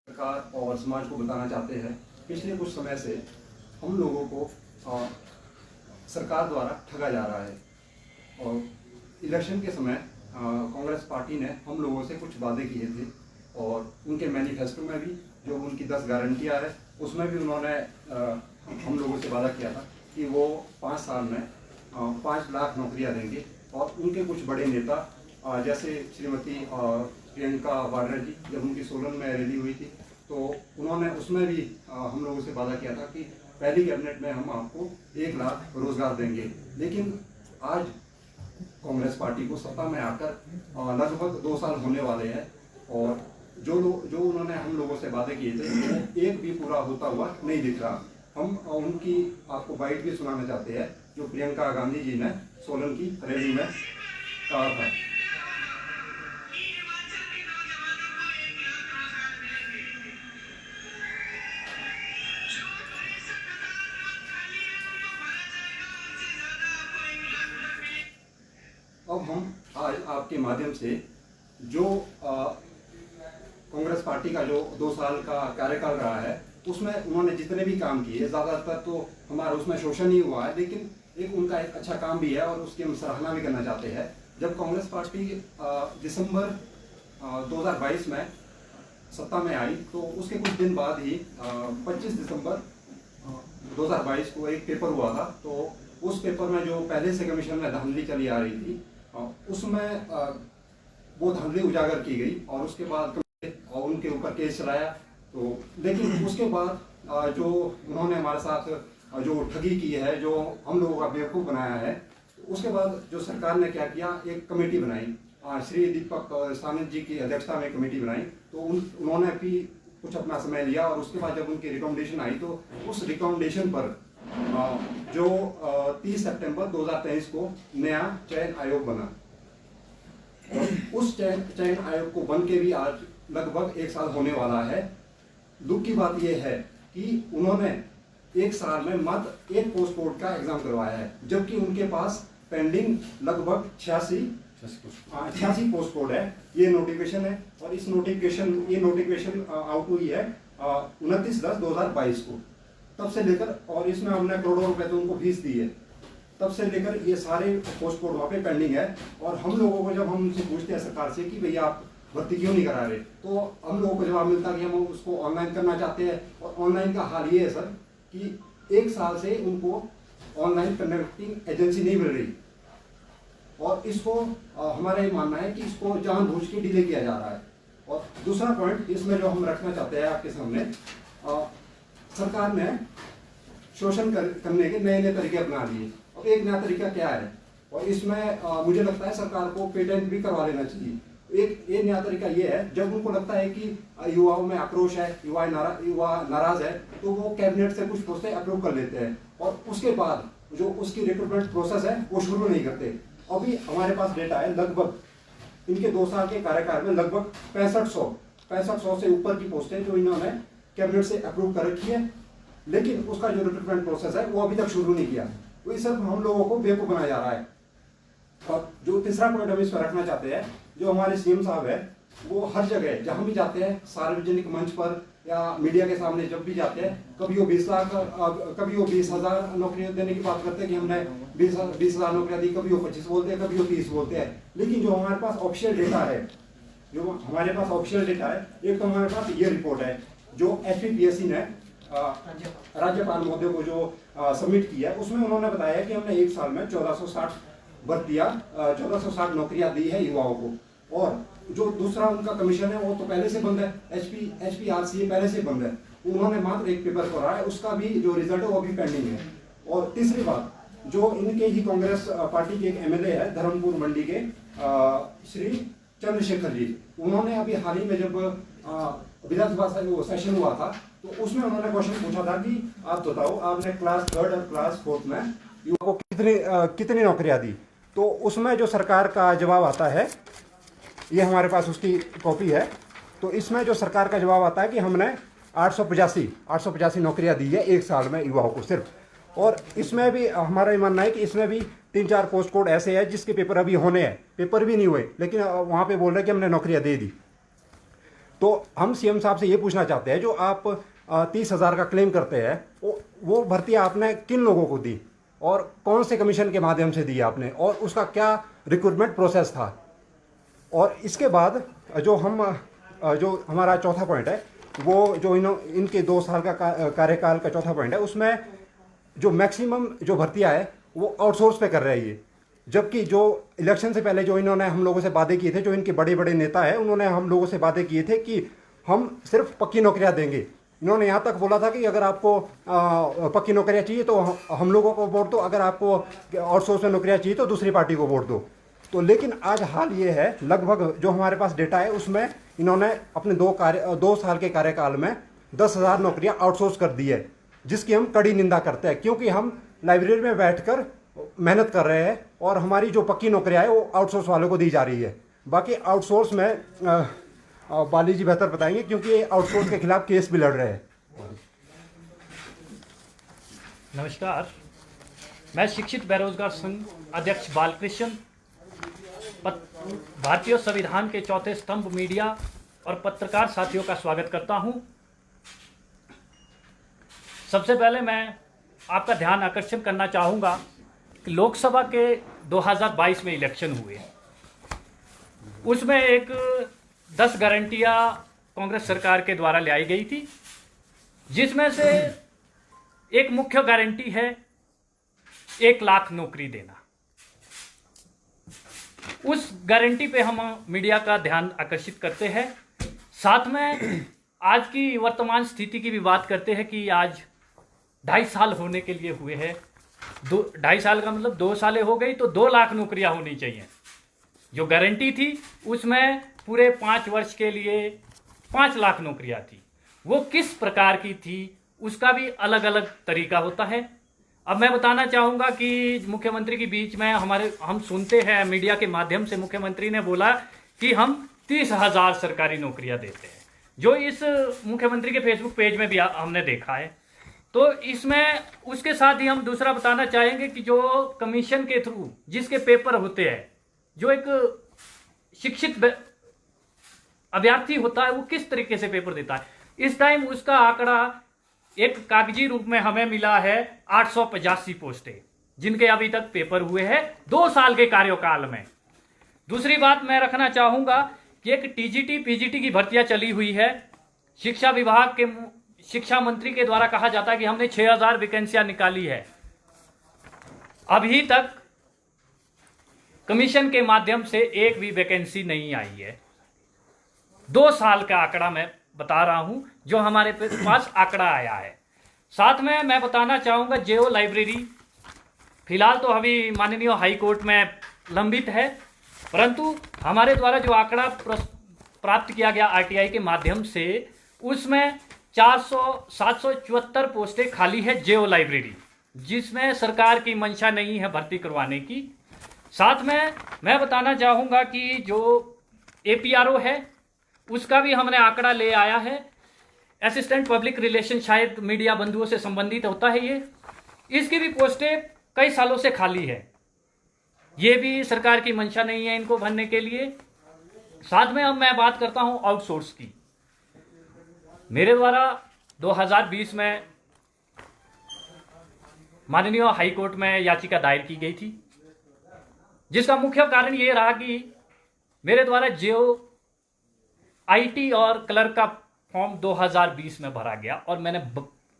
सरकार और समाज को बताना चाहते हैं। पिछले कुछ समय से हम लोगों को सरकार द्वारा ठगा जा रहा है और इलेक्शन के समय कांग्रेस पार्टी ने हम लोगों से कुछ वादे किए थे और उनके मैनिफेस्टो में भी जो उनकी 10 गारंटियां है उसमें भी उन्होंने हम लोगों से वादा किया था कि वो 5 साल में 5 लाख नौकरियां देंगे। और उनके कुछ बड़े नेता जैसे श्रीमती प्रियंका वाड्रा जी, जब उनकी सोलन में रैली हुई थी तो उन्होंने उसमें भी हम लोगों से वादा किया था कि पहली कैबिनेट में हम आपको 1 लाख रोजगार देंगे। लेकिन आज कांग्रेस पार्टी को सत्ता में आकर लगभग 2 साल होने वाले हैं और जो उन्होंने हम लोगों से वादे किए थे वो एक भी पूरा होता हुआ नहीं दिख रहा। हम उनकी आपको बाइट भी सुनाना चाहते हैं जो प्रियंका गांधी जी ने सोलन की रैली में कहा था। अब हम आज आपके माध्यम से जो कांग्रेस पार्टी का जो 2 साल का कार्यकाल रहा है उसमें उन्होंने जितने भी काम किए, ज़्यादातर तो हमारा उसमें शोषण ही हुआ है, लेकिन उनका एक अच्छा काम भी है और उसकी हम सराहना भी करना चाहते हैं। जब कांग्रेस पार्टी दिसंबर 2022 में सत्ता में आई तो उसके कुछ दिन बाद ही 25 दिसंबर 2022 को एक पेपर हुआ था। तो उस पेपर में जो पहले से कमीशन में धांधली चली आ रही थी उसमें वो धांधली उजागर की गई और उसके बाद उनके ऊपर केस चलाया। तो लेकिन उसके बाद जो उन्होंने हमारे साथ जो ठगी की है, जो हम लोगों का बेवकूफ़ बनाया है, उसके बाद जो सरकार ने क्या किया, एक कमेटी बनाई, श्री दीपक सानंद जी की अध्यक्षता में कमेटी बनाई। तो उन्होंने भी कुछ अपना समय लिया और उसके बाद जब उनकी रिकमेंडेशन आई तो उस रिकमेंडेशन पर जो 30 सितंबर 2023 को नया चयन आयोग बना। उस चयन आयोग को बन के भी आज लगभग 1 साल होने वाला है। दुख की बात यह है कि उन्होंने 1 साल में मात्र 1 पोस्ट कोड का एग्जाम करवाया है, जबकि उनके पास पेंडिंग लगभग 86 पोस्ट कोड है। ये नोटिफिकेशन है और इस नोटिफिकेशन आउट हुई है 29/10/2022 को। तब से लेकर और इसमें हमने करोड़ों रुपए तो उनको फीस दी है, तब से लेकर ये सारे पोस्ट कोड वहाँ पे पेंडिंग है। और हम लोगों को जब हम उनसे पूछते हैं सरकार से कि भैया आप भर्ती क्यों नहीं करा रहे, तो हम लोगों को जवाब मिलता है कि हम उसको ऑनलाइन करना चाहते हैं। और ऑनलाइन का हाल ये है सर कि 1 साल से उनको ऑनलाइन कनेक्टिंग एजेंसी नहीं मिल रही और इसको हमारा ये मानना है कि इसको जानबूझ के डिले किया जा रहा है। और दूसरा पॉइंट इसमें जो हम रखना चाहते हैं आपके सामने, सरकार ने शोषण करने के नए तरीके अपना लिए। अब एक नया तरीका क्या है, और इसमें मुझे लगता है सरकार को पेटेंट भी करवा लेना चाहिए। एक नया तरीका ये है, जब उनको लगता है कि युवाओं में आक्रोश है, युवा नाराज है, तो वो कैबिनेट से कुछ पोस्टें अप्रूव कर लेते हैं और उसके बाद जो उसकी रिक्रूटमेंट प्रोसेस है वो शुरू नहीं करते। अभी हमारे पास डेटा है, लगभग इनके 2 साल के कार्यकाल में लगभग 6500 से ऊपर की पोस्टें जो इन्होंने कैबिनेट से अप्रूव कर रखी है, लेकिन उसका जो रिक्रूटमेंट प्रोसेस है वो अभी तक शुरू नहीं किया। तो इस सब हम लोगों को बेवकूफ बनाया जा रहा है। और जो तीसरा पॉइंट हम इस पर रखना चाहते हैं, जो हमारे सीएम साहब है वो हर जगह जहां भी जाते हैं, सार्वजनिक मंच पर या मीडिया के सामने जब भी जाते हैं, कभी वो 20 लाख, कभी वो 20,000 नौकरियां देने की बात करते हैं कि हमने 20,000 नौकरियां दी, कभी वो 25 बोलते हैं, कभी वो 30 बोलते हैं। लेकिन जो हमारे पास ऑफिशियल डेटा है, एक तो हमारे पास ये रिपोर्ट है जो HPPSC ने राज्यपाल महोदय को जो सबमिट किया, उसमें उन्होंने बताया कि हमने 1 साल में 1460 नौकरियां दी है युवाओं को। और जो दूसरा उनका कमीशन है वो तो पहले से बंद है, HPRCA पहले से बंद है, उन्होंने मात्र एक पेपर कराया है, उसका भी जो रिजल्ट है वो भी पेंडिंग है। और तीसरी बात, जो इनके ही कांग्रेस पार्टी के एक MLA है धर्मपुर मंडी के श्री चंद्रशेखर जी, उन्होंने अभी हाल ही में जब विधानसभा सेशन हुआ था तो उसमें उन्होंने क्वेश्चन पूछा था कि आप बताओ आपने क्लास 3rd और क्लास 4th में युवाओं को कितनी नौकरियां दी। तो उसमें जो सरकार का जवाब आता है, ये हमारे पास उसकी कॉपी है, तो इसमें जो सरकार का जवाब आता है कि हमने 885 नौकरियां दी है 1 साल में युवाओं को सिर्फ। और इसमें भी हमारा ये मानना है कि इसमें भी 3-4 पोस्ट कोड ऐसे हैं जिसके पेपर अभी होने हैं, पेपर भी नहीं हुए, लेकिन वहाँ पे बोल रहे हैं कि हमने नौकरियां दे दी। तो हम सीएम साहब से ये पूछना चाहते हैं, जो आप 30,000 का क्लेम करते हैं, वो भर्ती आपने किन लोगों को दी और कौन से कमीशन के माध्यम से दी आपने, और उसका क्या रिक्रूटमेंट प्रोसेस था। और इसके बाद जो हमारा चौथा पॉइंट है, वो जो इनके 2 साल का कार्यकाल का चौथा पॉइंट है, उसमें जो मैक्सिमम जो भर्तियां है वो आउटसोर्स पे कर रहे हैं ये, जबकि जो इलेक्शन से पहले जो इन्होंने हम लोगों से वादे किए थे, जो इनके बड़े बड़े नेता हैं, उन्होंने हम लोगों से वादे किए थे कि हम सिर्फ पक्की नौकरियां देंगे। इन्होंने यहाँ तक बोला था कि अगर आपको पक्की नौकरियां चाहिए तो हम लोगों को वोट दो, अगर आपको आउटसोर्स में नौकरियां चाहिए तो दूसरी पार्टी को वोट दो। तो लेकिन आज हाल ये है, लगभग जो हमारे पास डेटा है उसमें इन्होंने अपने 2 साल के कार्यकाल में 10,000 नौकरियां आउटसोर्स कर दी है, जिसकी हम कड़ी निंदा करते हैं, क्योंकि हम लाइब्रेरी में बैठकर मेहनत कर रहे हैं और हमारी जो पक्की नौकरियां है वो आउटसोर्स वालों को दी जा रही है। बाकी आउटसोर्स में बाली जी बेहतर बताएंगे, क्योंकि ये आउटसोर्स के खिलाफ केस भी लड़ रहे हैं। नमस्कार, मैं शिक्षित बेरोजगार संघ अध्यक्ष बालकृष्ण भारतीय संविधान के चौथे स्तंभ मीडिया और पत्रकार साथियों का स्वागत करता हूं। सबसे पहले मैं आपका ध्यान आकर्षण करना चाहूँगा कि लोकसभा के 2022 में इलेक्शन हुए, उसमें एक 10 गारंटियाँ कांग्रेस सरकार के द्वारा लाई गई थी, जिसमें से एक मुख्य गारंटी है 1 लाख नौकरी देना। उस गारंटी पे हम मीडिया का ध्यान आकर्षित करते हैं। साथ में आज की वर्तमान स्थिति की भी बात करते हैं कि आज 2.5 साल होने के लिए हुए हैं। 2.5 साल का मतलब 2 सालें हो गई, तो 2 लाख नौकरियां होनी चाहिए। जो गारंटी थी उसमें पूरे 5 वर्ष के लिए 5 लाख नौकरियां थी। वो किस प्रकार की थी उसका भी अलग अलग तरीका होता है। अब मैं बताना चाहूँगा कि मुख्यमंत्री के बीच में हम सुनते हैं मीडिया के माध्यम से, मुख्यमंत्री ने बोला कि हम 30,000 सरकारी नौकरियां देते हैं, जो इस मुख्यमंत्री के फेसबुक पेज में भी हमने देखा है। तो इसमें उसके साथ ही हम दूसरा बताना चाहेंगे कि जो कमीशन के थ्रू जिसके पेपर होते हैं, जो एक शिक्षित अभ्यर्थी होता है वो किस तरीके से पेपर देता है, इस टाइम उसका आंकड़ा एक कागजी रूप में हमें मिला है 885 पोस्टें, जिनके अभी तक पेपर हुए हैं 2 साल के कार्यकाल में। दूसरी बात मैं रखना चाहूंगा कि एक टीजीटी पीजीटी की भर्तियां चली हुई है। शिक्षा विभाग के शिक्षा मंत्री के द्वारा कहा जाता है कि हमने 6,000 वैकेंसियां निकाली है, अभी तक कमीशन के माध्यम से एक भी वैकेंसी नहीं आई है। 2 साल का आंकड़ा मैं बता रहा हूं, जो हमारे पास आंकड़ा आया है। साथ में मैं बताना चाहूंगा जेओ लाइब्रेरी फिलहाल तो अभी माननीय हाई कोर्ट में लंबित है, परंतु हमारे द्वारा जो आंकड़ा प्राप्त किया गया आरटीआई के माध्यम से, उसमें 774 पोस्टें खाली है जेओ लाइब्रेरी, जिसमें सरकार की मंशा नहीं है भर्ती करवाने की। साथ में मैं बताना चाहूँगा कि जो एपीआरओ है उसका भी हमने आंकड़ा ले आया है। असिस्टेंट पब्लिक रिलेशन, शायद मीडिया बंधुओं से संबंधित होता है ये, इसकी भी पोस्टें कई सालों से खाली है, ये भी सरकार की मंशा नहीं है इनको भरने के लिए। साथ में अब मैं बात करता हूं आउटसोर्स की। मेरे द्वारा 2020 में माननीय हाई कोर्ट में याचिका दायर की गई थी, जिसका मुख्य कारण ये रहा कि मेरे द्वारा जो आईटी और क्लर्क का फॉर्म 2020 में भरा गया और मैंने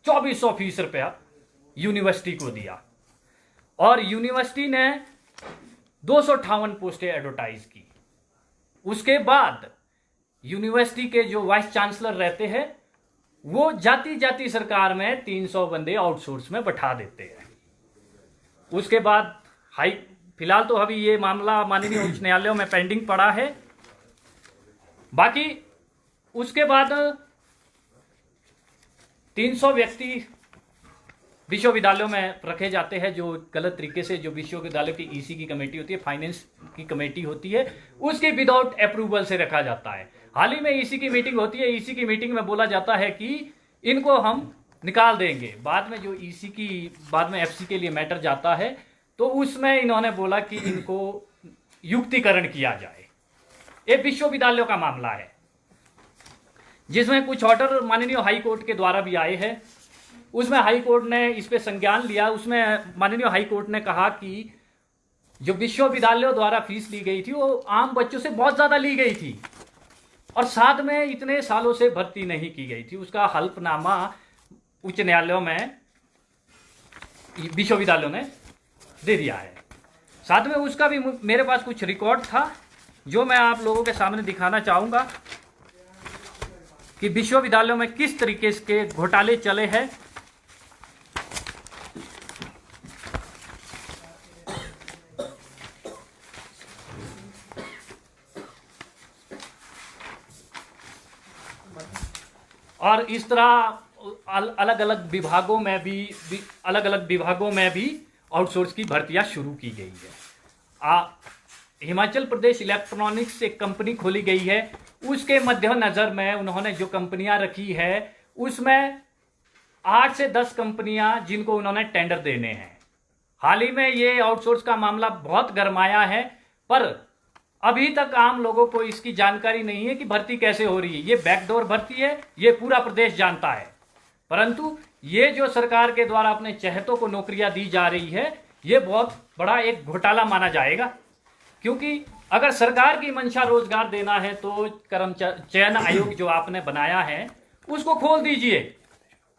2400 फीस रुपया यूनिवर्सिटी को दिया, और यूनिवर्सिटी ने 258 पोस्टें एडवर्टाइज की। उसके बाद यूनिवर्सिटी के जो वाइस चांसलर रहते हैं वो जाती सरकार में 300 बंदे आउटसोर्स में बैठा देते हैं। उसके बाद फिलहाल तो अभी ये मामला माननीय उच्च न्यायालयों में पेंडिंग पड़ा है। बाकी उसके बाद 300 व्यक्ति विश्वविद्यालयों में रखे जाते हैं, जो गलत तरीके से, जो विश्वविद्यालय की ईसी की कमेटी होती है, फाइनेंस की कमेटी होती है, उसके विदाउट अप्रूवल से रखा जाता है। हाल ही में ईसी की मीटिंग होती है, ईसी की मीटिंग में बोला जाता है कि इनको हम निकाल देंगे। बाद में जो ईसी की बाद में एफसी के लिए मैटर जाता है, तो उसमें इन्होंने बोला कि इनको युक्तिकरण किया जाए। ये विश्वविद्यालयों का मामला है। जिसमें कुछ ऑर्डर माननीय हाई कोर्ट के द्वारा भी आए हैं। उसमें हाई कोर्ट ने इस पे संज्ञान लिया। उसमें माननीय हाई कोर्ट ने कहा कि जो विश्वविद्यालयों द्वारा फीस ली गई थी वो आम बच्चों से बहुत ज़्यादा ली गई थी और साथ में इतने सालों से भर्ती नहीं की गई थी। उसका हल्फनामा उच्च न्यायालयों में विश्वविद्यालयों ने दे दिया है। साथ में उसका भी मेरे पास कुछ रिकॉर्ड था जो मैं आप लोगों के सामने दिखाना चाहूँगा कि विश्वविद्यालयों में किस तरीके के घोटाले चले हैं। और इस तरह अलग अलग विभागों में भी आउटसोर्स की भर्तियां शुरू की गई है। हिमाचल प्रदेश इलेक्ट्रॉनिक्स एक कंपनी खोली गई है। उसके मद्देनजर में उन्होंने जो कंपनियां रखी है उसमें 8 से 10 कंपनियां जिनको उन्होंने टेंडर देने हैं। हाल ही में ये आउटसोर्स का मामला बहुत गरमाया है, पर अभी तक आम लोगों को इसकी जानकारी नहीं है कि भर्ती कैसे हो रही है। ये बैकडोर भर्ती है, ये पूरा प्रदेश जानता है, परंतु ये जो सरकार के द्वारा अपने चहेतों को नौकरियां दी जा रही है, ये बहुत बड़ा एक घोटाला माना जाएगा। क्योंकि अगर सरकार की मंशा रोजगार देना है तो कर्मचारी चयन आयोग जो आपने बनाया है उसको खोल दीजिए।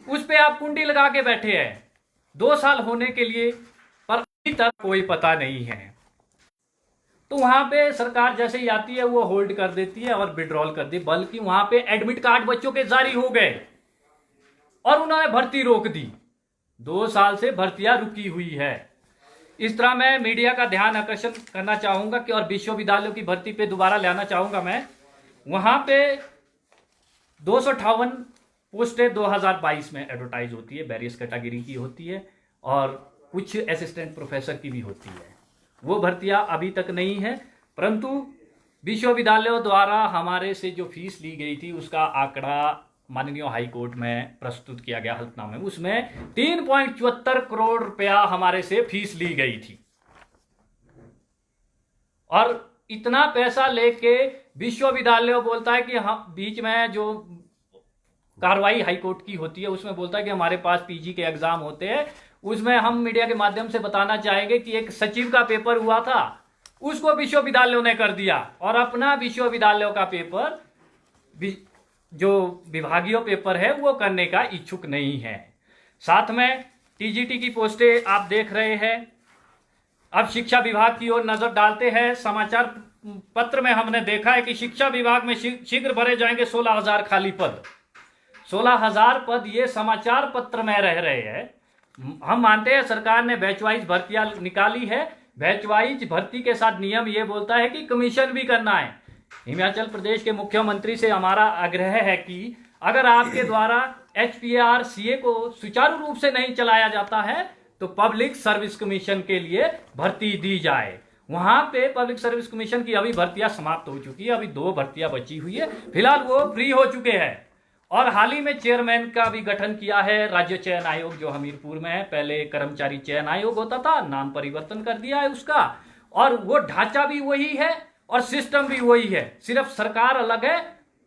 उस पे आप कुंडी लगा के बैठे हैं 2 साल होने के लिए, पर अभी तक कोई पता नहीं है। तो वहां पे सरकार जैसे ही आती है वो होल्ड कर देती है और विड्रॉल कर दी, बल्कि वहां पे एडमिट कार्ड बच्चों के जारी हो गए और उन्होंने भर्ती रोक दी। 2 साल से भर्तियां रुकी हुई है। इस तरह मैं मीडिया का ध्यान आकर्षण करना चाहूंगा कि और विश्वविद्यालयों की भर्ती पे दोबारा लाना चाहूंगा मैं। वहां पे 258 पोस्टें 2022 में एडवर्टाइज होती है, वेरियस कैटेगरी की होती है और कुछ असिस्टेंट प्रोफेसर की भी होती है। वो भर्तियां अभी तक नहीं है, परंतु विश्वविद्यालयों द्वारा हमारे से जो फीस ली गई थी उसका आंकड़ा माननीय हाई कोर्ट में प्रस्तुत किया गया हल्फनामे में। उसमें 3.74 करोड़ रुपया हमारे से फीस ली गई थी और इतना पैसा लेके विश्वविद्यालय बोलता है कि हम बीच में जो कार्रवाई हाई कोर्ट की होती है उसमें बोलता है कि हमारे पास पीजी के एग्जाम होते हैं। उसमें हम मीडिया के माध्यम से बताना चाहेंगे कि एक सचिव का पेपर हुआ था, उसको विश्वविद्यालयों ने कर दिया और अपना विश्वविद्यालयों का पेपर जो विभागीय पेपर है वो करने का इच्छुक नहीं है। साथ में टीजीटी की पोस्टें आप देख रहे हैं। अब शिक्षा विभाग की ओर नजर डालते हैं। समाचार पत्र में हमने देखा है कि शिक्षा विभाग में शीघ्र भरे जाएंगे 16,000 खाली पद। 16,000 पद ये समाचार पत्र में रह रहे हैं। हम मानते हैं सरकार ने बैच वाइज भर्तियां निकाली है। बैच वाइज भर्ती के साथ नियम ये बोलता है कि कमीशन भी करना है। हिमाचल प्रदेश के मुख्यमंत्री से हमारा आग्रह है कि अगर आपके द्वारा HPRCA को सुचारू रूप से नहीं चलाया जाता है तो पब्लिक सर्विस कमीशन के लिए भर्ती दी जाए। वहां पे पब्लिक सर्विस कमीशन की अभी भर्तियां समाप्त हो चुकी है, अभी 2 भर्तियां बची हुई है, फिलहाल वो फ्री हो चुके हैं। और हाल ही में चेयरमैन का भी गठन किया है राज्य चयन आयोग जो हमीरपुर में है। पहले कर्मचारी चयन आयोग होता था, नाम परिवर्तन कर दिया है उसका, और वो ढांचा भी वही है और सिस्टम भी वही है, सिर्फ सरकार अलग है।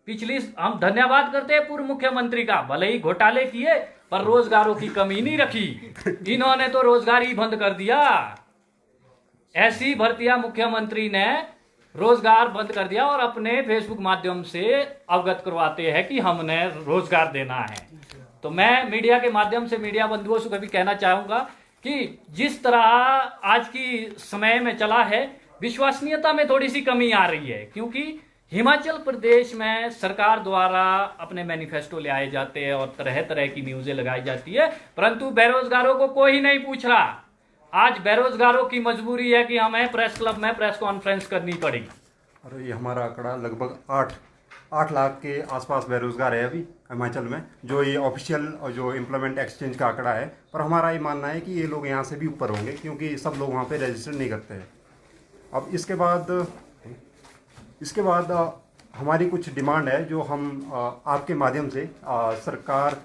पिछली हम धन्यवाद करते हैं पूर्व मुख्यमंत्री का, भले ही घोटाले किए पर रोजगारों की कमी नहीं रखी। इन्होंने तो रोजगार ही बंद कर दिया। ऐसी भर्तियां मुख्यमंत्री ने रोजगार बंद कर दिया और अपने फेसबुक माध्यम से अवगत करवाते हैं कि हमने रोजगार देना है। तो मैं मीडिया के माध्यम से मीडिया बंधुओं से भी कहना चाहूंगा कि जिस तरह आज की समय में चला है, विश्वसनीयता में थोड़ी सी कमी आ रही है, क्योंकि हिमाचल प्रदेश में सरकार द्वारा अपने मैनिफेस्टो ले आए जाते हैं और तरह तरह की न्यूज़ें लगाई जाती है, परंतु बेरोजगारों को कोई नहीं पूछ रहा। आज बेरोजगारों की मजबूरी है कि हमें प्रेस क्लब में प्रेस कॉन्फ्रेंस करनी पड़ेगी। और ये हमारा आंकड़ा लगभग 8 लाख के आसपास बेरोजगार है अभी हिमाचल में, जो ये ऑफिशियल और जो एम्प्लॉयमेंट एक्सचेंज का आंकड़ा है। पर हमारा ये मानना है कि ये लोग यहाँ से भी ऊपर होंगे, क्योंकि सब लोग वहाँ पे रजिस्टर नहीं करते हैं। अब इसके बाद हमारी कुछ डिमांड है जो हम आपके माध्यम से सरकार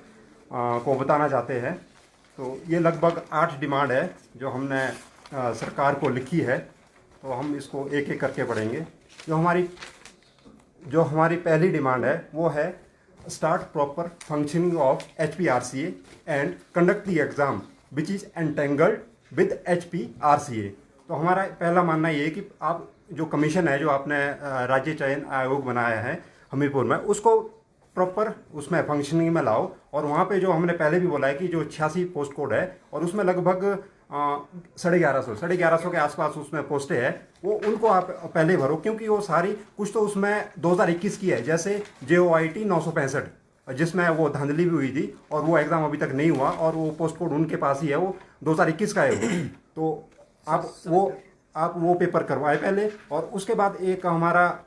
को बताना चाहते हैं। तो ये लगभग 8 डिमांड है जो हमने सरकार को लिखी है, तो हम इसको एक एक करके पढ़ेंगे। जो हमारी पहली डिमांड है वो है start proper functioning of HPRCA and conduct the exam which is entangled with HPRCA। तो हमारा पहला मानना ये है कि आप जो कमीशन है जो आपने राज्य चयन आयोग बनाया है हमीरपुर में, उसको प्रॉपर उसमें फंक्शनिंग में लाओ। और वहाँ पे जो हमने पहले भी बोला है कि जो 86 पोस्ट कोड है और उसमें लगभग 1150 के आसपास उसमें पोस्टें हैं, वो उनको आप पहले भरो, क्योंकि वो सारी कुछ तो उसमें 2021 की है, जैसे JOIT 965 जिसमें वो धांधली भी हुई थी और वो एग्ज़ाम अभी तक नहीं हुआ और वो पोस्ट कोड उनके पास ही है, वो 2021 का है वो। तो आप वो पेपर करवाए पहले। और उसके बाद एक हमारा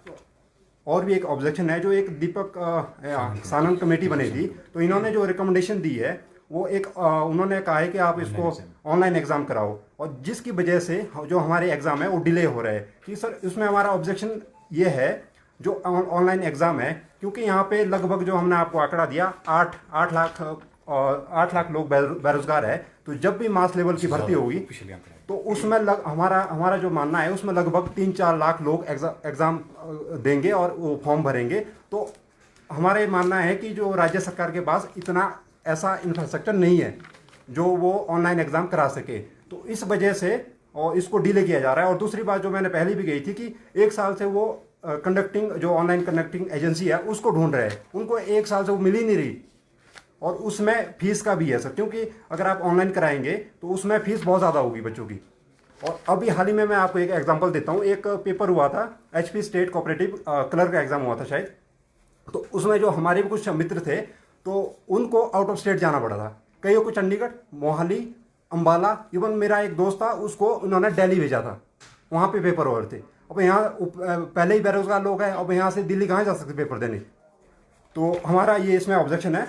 और भी एक ऑब्जेक्शन है, जो एक दीपक सानंद कमेटी बनी थी, तो इन्होंने जो रिकमेंडेशन दी है वो एक उन्होंने कहा है कि आप इसको ऑनलाइन एग्ज़ाम कराओ, और जिसकी वजह से जो हमारे एग्ज़ाम है वो डिले हो रहा है। कि सर इसमें हमारा ऑब्जेक्शन ये है जो ऑनलाइन एग्ज़ाम है, क्योंकि यहाँ पे लगभग जो हमने आपको आंकड़ा दिया 8 लाख लोग बेरोजगार है। तो जब भी मास लेवल की भर्ती होगी तो उसमें हमारा जो मानना है उसमें लगभग 3-4 लाख लोग एग्ज़ाम देंगे और वो फॉर्म भरेंगे। तो हमारा ये मानना है कि जो राज्य सरकार के पास इतना ऐसा इंफ्रास्ट्रक्चर नहीं है जो वो ऑनलाइन एग्ज़ाम करा सके, तो इस वजह से और इसको डिले किया जा रहा है। और दूसरी बात जो मैंने पहले भी कही थी कि 1 साल से वो जो ऑनलाइन कंडक्टिंग एजेंसी है उसको ढूंढ रहे हैं, उनको 1 साल से वो मिल ही नहीं रही। और उसमें फीस का भी है सर, क्योंकि अगर आप ऑनलाइन कराएंगे तो उसमें फीस बहुत ज़्यादा होगी बच्चों की। और अभी हाल ही में मैं आपको एक एग्जांपल देता हूँ। एक पेपर हुआ था HP स्टेट कोऑपरेटिव क्लर्क का एग्ज़ाम हुआ था शायद, तो उसमें जो हमारे भी कुछ मित्र थे तो उनको आउट ऑफ स्टेट जाना पड़ा था। कईयों को चंडीगढ़, मोहाली, अम्बाला, इवन मेरा एक दोस्त था उसको उन्होंने दिल्ली भेजा था, वहाँ पे पेपर हो रहे थे। अब यहाँ पहले ही बेरोजगार लोग हैं, अब यहाँ से दिल्ली कहाँ जा सकते पेपर देने। तो हमारा ये इसमें ऑब्जेक्शन है।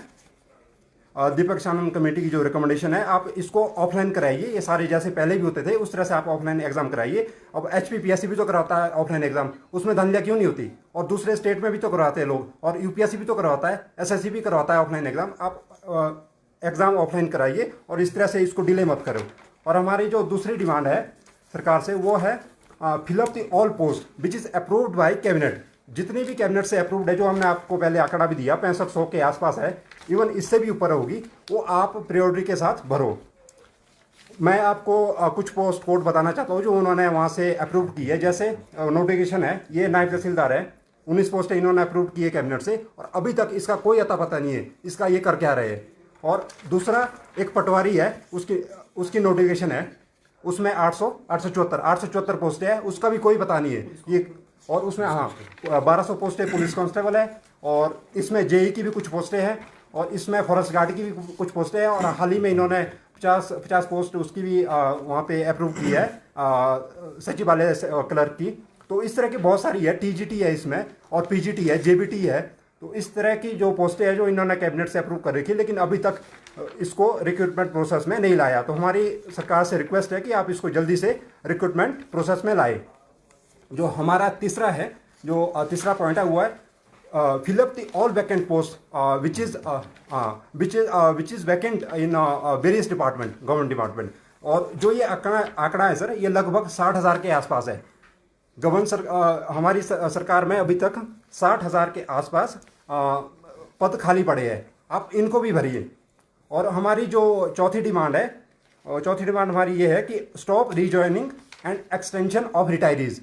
दीपक सानंद कमेटी की जो रिकमेंडेशन है, आप इसको ऑफलाइन कराइए, ये सारे जैसे पहले भी होते थे उस तरह से आप ऑफलाइन एग्जाम कराइए। अब HPPSC भी तो कराता है ऑफलाइन एग्जाम, उसमें धांधलियाँ क्यों नहीं होती? और दूसरे स्टेट में भी तो करवाते हैं लोग, और UPSC भी तो करवाता है, SSC भी करवाता है ऑफलाइन एग्जाम। आप एग्जाम ऑफलाइन कराइए और इस तरह से इसको डिले मत करो। और हमारी जो दूसरी डिमांड है सरकार से वो है fill up the all post which is approved by cabinet. जितनी भी कैबिनेट से अप्रूव्ड है, जो हमने आपको पहले आंकड़ा भी दिया 6500 के आसपास है, इवन इससे भी ऊपर होगी, वो आप प्रायोरिटी के साथ भरो। मैं आपको कुछ पोस्ट कोड बताना चाहता हूँ जो उन्होंने वहाँ से अप्रूव की है। जैसे नोटिफिकेशन है, ये नायब तहसीलदार है, 19 पोस्टें इन्होंने अप्रूव की है कैबिनेट से, और अभी तक इसका कोई अता पता नहीं है इसका ये कर क्या रहे हैं। और दूसरा एक पटवारी है, उसकी नोटिफिकेशन है, उसमें 874 पोस्टें हैं, उसका भी कोई पता नहीं है ये। और उसमें 1200 पोस्टें पुलिस कांस्टेबल है, और इसमें JE की भी कुछ पोस्टें हैं, और इसमें फॉरेस्ट गार्ड की भी कुछ पोस्टें हैं। और हाल ही में इन्होंने 50 पोस्ट उसकी भी वहाँ पे अप्रूव की है सचिवालय क्लर्क की। तो इस तरह की बहुत सारी है, TGT है इसमें, और PGT है, JBT है। तो इस तरह की जो पोस्टें हैं जो इन्होंने कैबिनेट से अप्रूव कर रखी है, लेकिन अभी तक इसको रिक्रूटमेंट प्रोसेस में नहीं लाया। तो हमारी सरकार से रिक्वेस्ट है कि आप इसको जल्दी से रिक्रूटमेंट प्रोसेस में लाए। जो हमारा तीसरा है, जो तीसरा पॉइंट है वो है fill up the all vacant post which is vacant in various department, government department. और जो ये आंकड़ा है सर, ये लगभग 60,000 के आसपास है। हमारी सरकार में अभी तक 60,000 के आसपास पद खाली पड़े हैं, आप इनको भी भरिए। और हमारी जो चौथी डिमांड हमारी ये है कि stop rejoining and extension of retirees.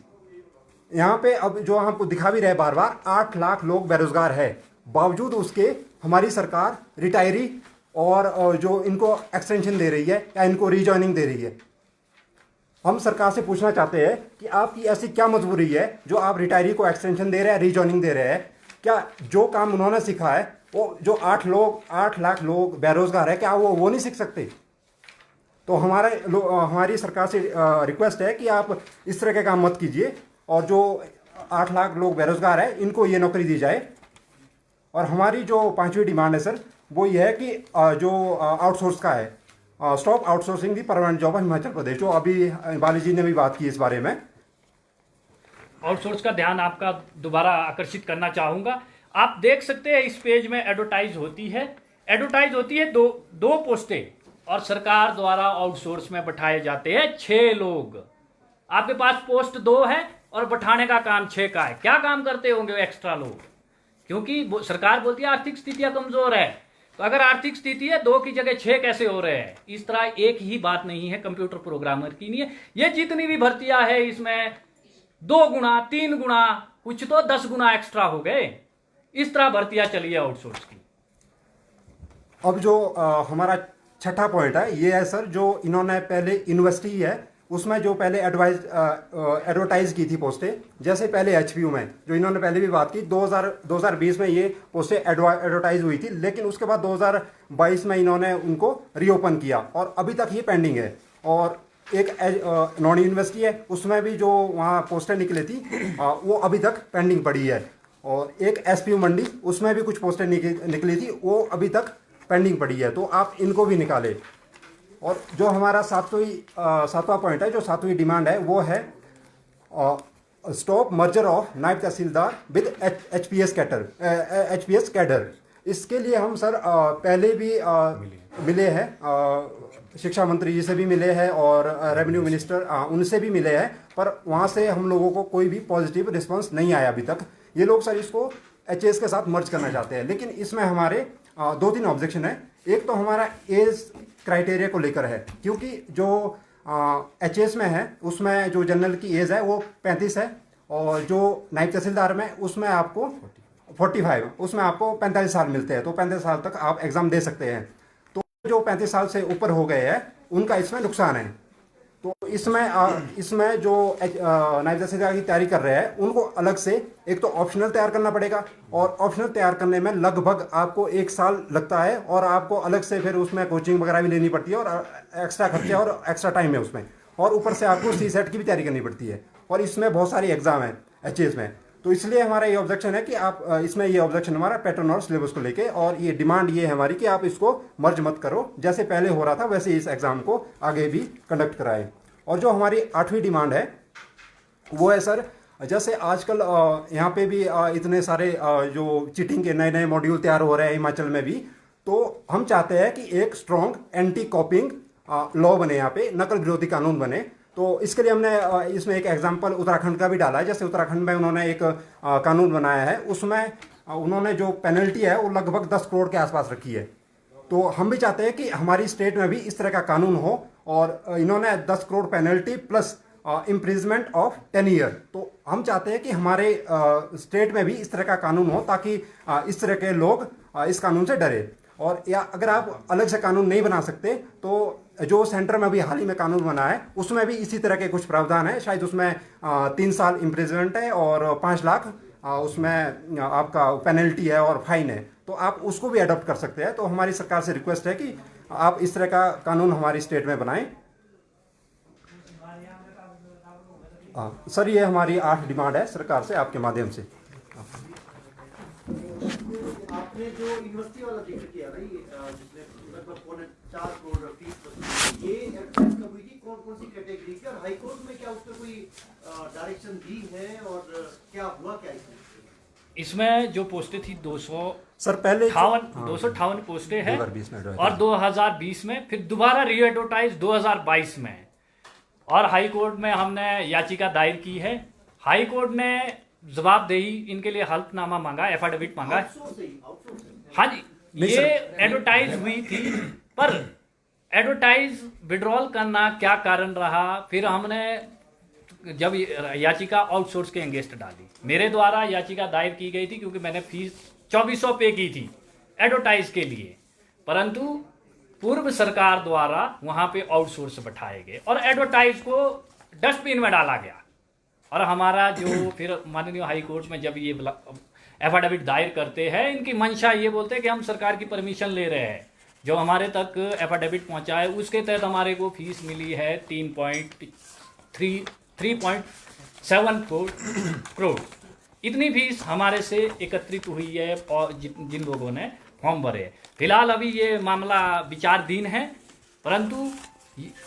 यहाँ पे अब जो हमको दिखा भी रहे बार बार 8 लाख लोग बेरोजगार है, बावजूद उसके हमारी सरकार रिटायरी और जो इनको एक्सटेंशन दे रही है या इनको रीजॉइनिंग दे रही है। हम सरकार से पूछना चाहते हैं कि आपकी ऐसी क्या मजबूरी है जो आप रिटायरी को एक्सटेंशन दे रहे हैं, रीजॉइनिंग दे रहे हैं? क्या जो काम उन्होंने सीखा है वो जो 8 लाख लोग बेरोजगार है, क्या वो नहीं सीख सकते? तो हमारी सरकार से रिक्वेस्ट है कि आप इस तरह के काम मत कीजिए, और जो 8 लाख लोग बेरोजगार है इनको ये नौकरी दी जाए। और हमारी जो 5वीं डिमांड है सर, वो ये है कि जो आउटसोर्स का है, stop outsourcing the permanent job of Himachal Pradesh, जो अभी बाली जी ने भी बात की इस बारे में। आउटसोर्स का ध्यान आपका दोबारा आकर्षित करना चाहूंगा। आप देख सकते हैं इस पेज में एडवर्टाइज होती है दो पोस्टें, और सरकार द्वारा आउटसोर्स में बैठाए जाते हैं 6 लोग। आपके पास पोस्ट 2 है और बैठाने का काम 6 का है। क्या काम करते होंगे एक्स्ट्रा लोग? क्योंकि सरकार बोलती है आर्थिक स्थितियां कमजोर है, तो अगर आर्थिक स्थिति है 2 की जगह 6 कैसे हो रहे हैं? इस तरह एक ही बात नहीं है कंप्यूटर प्रोग्रामर की नहीं है। ये जितनी भी भर्तियां है इसमें 2 गुना 3 गुना कुछ तो 10 गुना एक्स्ट्रा हो गए। इस तरह भर्तियां चली है आउटसोर्स की। अब जो हमारा छठा पॉइंट है ये है सर, जो इन्होंने पहले यूनिवर्सिटी है उसमें जो पहले एडवर्टाइज की थी पोस्टें, जैसे पहले एचपीयू में जो इन्होंने पहले भी बात की 2020 में ये पोस्टें एडवर्टाइज हुई थी, लेकिन उसके बाद 2022 में इन्होंने उनको रीओपन किया और अभी तक ये पेंडिंग है। और एक नॉन यूनिवर्सिटी है उसमें भी जो वहाँ पोस्टें निकली थी वो अभी तक पेंडिंग पड़ी है। और एक एसपीयू मंडी उसमें भी कुछ पोस्टें निकली थी, वो अभी तक पेंडिंग पड़ी है, तो आप इनको भी निकालें। और जो हमारा सातवां पॉइंट है, जो 7वीं डिमांड है वो है स्टॉप मर्जर ऑफ नायब तहसीलदार विद एचपीएस कैडर। इसके लिए हम सर पहले भी मिले हैं, शिक्षा मंत्री जी से भी मिले हैं और रेवेन्यू मिनिस्टर उनसे भी मिले हैं, पर वहाँ से हम लोगों को कोई भी पॉजिटिव रिस्पांस नहीं आया अभी तक। ये लोग सर इसको एचएस के साथ मर्ज करना चाहते हैं, लेकिन इसमें हमारे 2-3 ऑब्जेक्शन है। एक तो हमारा एज क्राइटेरिया को लेकर है, क्योंकि जो एचएस में है उसमें जो जनरल की एज है वो 35 है, और जो नायब तहसीलदार में उसमें आपको 45, उसमें आपको 45 साल मिलते हैं, तो 35 साल तक आप एग्ज़ाम दे सकते हैं। तो जो 35 साल से ऊपर हो गए हैं उनका इसमें नुकसान है। तो इसमें जो नायब तहसीलदार की तैयारी कर रहे हैं उनको अलग से एक तो ऑप्शनल तैयार करना पड़ेगा, और ऑप्शनल तैयार करने में लगभग आपको 1 साल लगता है, और आपको अलग से फिर उसमें कोचिंग वगैरह भी लेनी पड़ती है और एक्स्ट्रा खर्चे और एक्स्ट्रा टाइम है उसमें, और ऊपर से आपको CSET की भी तैयारी करनी पड़ती है, और इसमें बहुत सारी एग्जाम है एचएस में। तो इसलिए हमारा ये ऑब्जेक्शन है कि आप इसमें ये ऑब्जेक्शन हमारा पैटर्न और सिलेबस को लेके, और ये डिमांड ये है हमारी कि आप इसको मर्ज मत करो, जैसे पहले हो रहा था वैसे इस एग्ज़ाम को आगे भी कंडक्ट कराएं। और जो हमारी 8वीं डिमांड है वो है सर, जैसे आजकल यहाँ पे भी इतने सारे जो चीटिंग के नए नए मॉड्यूल तैयार हो रहे हैं हिमाचल में भी, तो हम चाहते हैं कि एक स्ट्रॉन्ग एंटी कॉपिंग लॉ बने, यहाँ पे नकल विरोधी कानून बने। तो इसके लिए हमने इसमें एक एग्जाम्पल उत्तराखंड का भी डाला है। जैसे उत्तराखंड में उन्होंने एक कानून बनाया है, उसमें उन्होंने जो पेनल्टी है वो लगभग 10 करोड़ के आसपास रखी है। तो हम भी चाहते हैं कि हमारी स्टेट में भी इस तरह का कानून हो, और इन्होंने 10 crore penalty plus imprisonment of 10 year. तो हम चाहते हैं कि हमारे स्टेट में भी इस तरह का कानून हो, ताकि इस तरह के लोग इस कानून से डरे। और या अगर आप अलग से कानून नहीं बना सकते तो जो सेंटर में अभी हाल ही में कानून बना है उसमें भी इसी तरह के कुछ प्रावधान है, शायद उसमें 3 साल इम्प्रिजमेंट है और 5 लाख उसमें आपका पेनल्टी है और फाइन है, तो आप उसको भी अडॉप्ट कर सकते हैं। तो हमारी सरकार से रिक्वेस्ट है कि आप इस तरह का कानून हमारी स्टेट में बनाएं। सर ये हमारी 8 डिमांड है सरकार से आपके माध्यम से। आपने जो यूनिवर्सिटी वाला जिक्र किया ना, जिसमें लगभग 4 करोड़ फीस, ये एडवर्टाइज कब हुई थी, कौन कौन सी कैटेगरी की, और हाई कोर्ट में क्या उस पर कोई डायरेक्शन दी है, और क्या हुआ क्या इसमें जो पोस्टें थी 200 सर पहले 258 पोस्टें हैं, और 2020 में फिर दोबारा री एडवर्टाइज 2022 में, और हाई कोर्ट में हमने याचिका दायर की है। हाई कोर्ट ने जवाबदेही इनके लिए हल्फनामा मांगा, एफिडेविट मांगा। हाँ जी, ये एडवर्टाइज हुई थी, पर एडवर्टाइज विड्रॉल करना क्या कारण रहा, फिर हमने जब याचिका आउटसोर्स के अगेंस्ट डाली, मेरे द्वारा याचिका दायर की गई थी क्योंकि मैंने फीस 2400 पे की थी एडवर्टाइज के लिए, परंतु पूर्व सरकार द्वारा वहां पे आउटसोर्स बैठाए गए और एडवर्टाइज को डस्टबिन में डाला गया। और हमारा जो फिर माननीय हाई कोर्ट में जब ये एफिडेविट दायर करते हैं, इनकी मंशा ये बोलते हैं कि हम सरकार की परमिशन ले रहे हैं। जो हमारे तक एफिडेविट पहुंचा है उसके तहत हमारे को फीस मिली है 3.7 करोड़। इतनी फीस हमारे से एकत्रित हुई है और जिन लोगों ने फॉर्म भरे। फिलहाल अभी ये मामला विचाराधीन है, परंतु